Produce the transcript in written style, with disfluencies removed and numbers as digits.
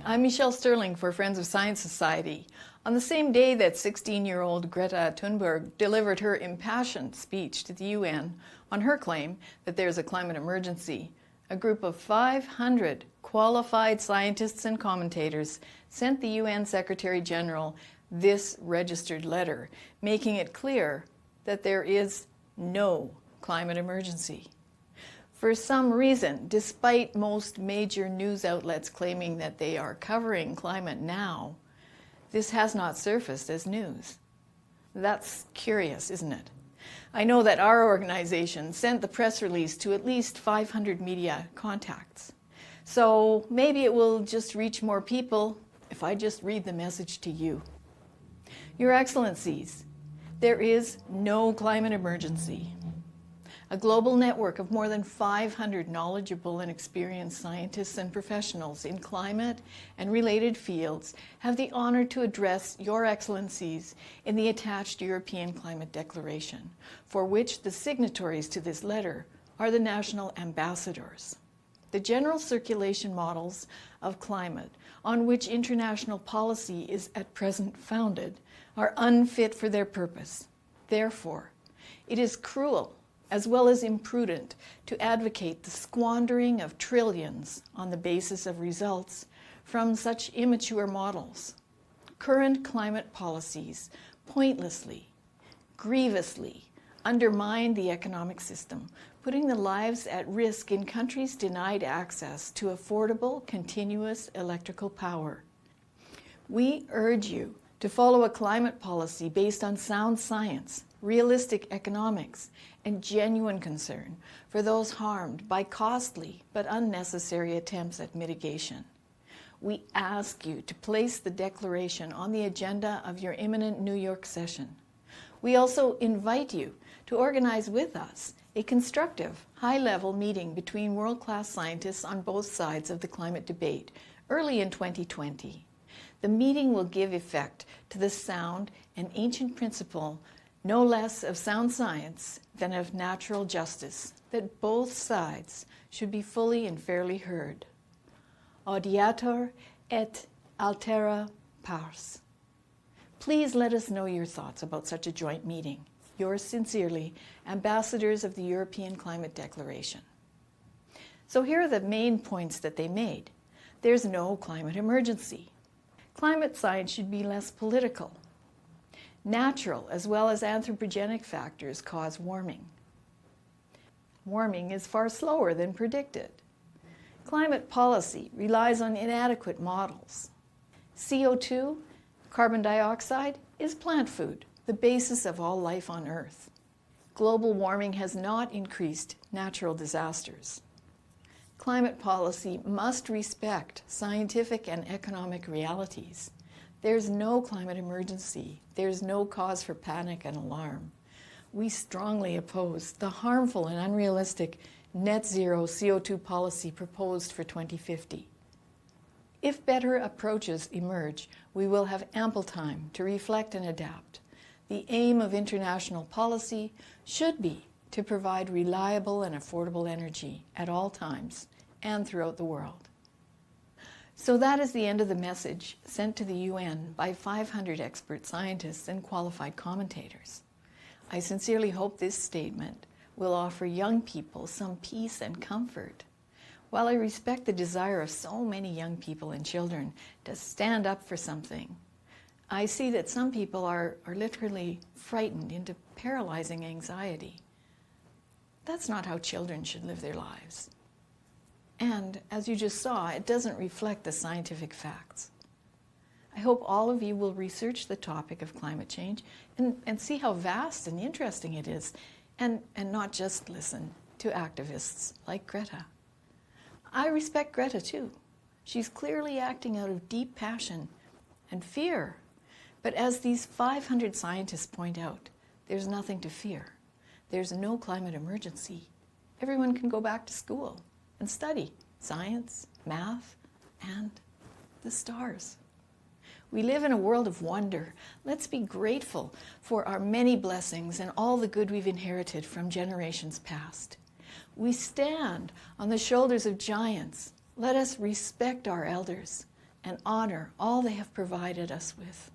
I'm Michelle Sterling for Friends of Science Society. On the same day that 16-year-old Greta Thunberg delivered her impassioned speech to the UN on her claim that there's a climate emergency, a group of 500 qualified scientists and commentators sent the UN Secretary General this registered letter, making it clear that there is no climate emergency. For some reason, despite most major news outlets claiming that they are covering climate now, this has not surfaced as news. That's curious, isn't it? I know that our organization sent the press release to at least 500 media contacts. So maybe it will just reach more people if I just read the message to you. Your Excellencies, there is no climate emergency. A global network of more than 500 knowledgeable and experienced scientists and professionals in climate and related fields have the honor to address Your Excellencies in the attached European Climate Declaration, for which the signatories to this letter are the national ambassadors. The general circulation models of climate on which international policy is at present founded are unfit for their purpose. Therefore, it is cruel as well as imprudent to advocate the squandering of trillions on the basis of results from such immature models. Current climate policies pointlessly, grievously undermine the economic system, putting the lives at risk in countries denied access to affordable, continuous electrical power. We urge you to follow a climate policy based on sound science, realistic economics, and genuine concern for those harmed by costly but unnecessary attempts at mitigation. We ask you to place the declaration on the agenda of your imminent New York session. We also invite you to organize with us a constructive, high-level meeting between world-class scientists on both sides of the climate debate early in 2020. The meeting will give effect to the sound and ancient principle no less of sound science than of natural justice, that both sides should be fully and fairly heard. Audiatur et altera pars. Please let us know your thoughts about such a joint meeting. Yours sincerely, Ambassadors of the European Climate Declaration. So here are the main points that they made. There's no climate emergency. Climate science should be less political. Natural as well as anthropogenic factors cause warming. Warming is far slower than predicted. Climate policy relies on inadequate models. CO2, carbon dioxide, is plant food, the basis of all life on Earth. Global warming has not increased natural disasters. Climate policy must respect scientific and economic realities. There's no climate emergency. There's no cause for panic and alarm. We strongly oppose the harmful and unrealistic net zero CO2 policy proposed for 2050. If better approaches emerge, we will have ample time to reflect and adapt. The aim of international policy should be to provide reliable and affordable energy at all times and throughout the world. So that is the end of the message sent to the UN by 500 expert scientists and qualified commentators. I sincerely hope this statement will offer young people some peace and comfort. While I respect the desire of so many young people and children to stand up for something, I see that some people are literally frightened into paralyzing anxiety. That's not how children should live their lives. And, as you just saw, it doesn't reflect the scientific facts. I hope all of you will research the topic of climate change and see how vast and interesting it is, and not just listen to activists like Greta. I respect Greta too. She's clearly acting out of deep passion and fear. But as these 500 scientists point out, there's nothing to fear. There's no climate emergency. Everyone can go back to school and study science, math, and the stars. We live in a world of wonder. Let's be grateful for our many blessings and all the good we've inherited from generations past. We stand on the shoulders of giants. Let us respect our elders and honor all they have provided us with.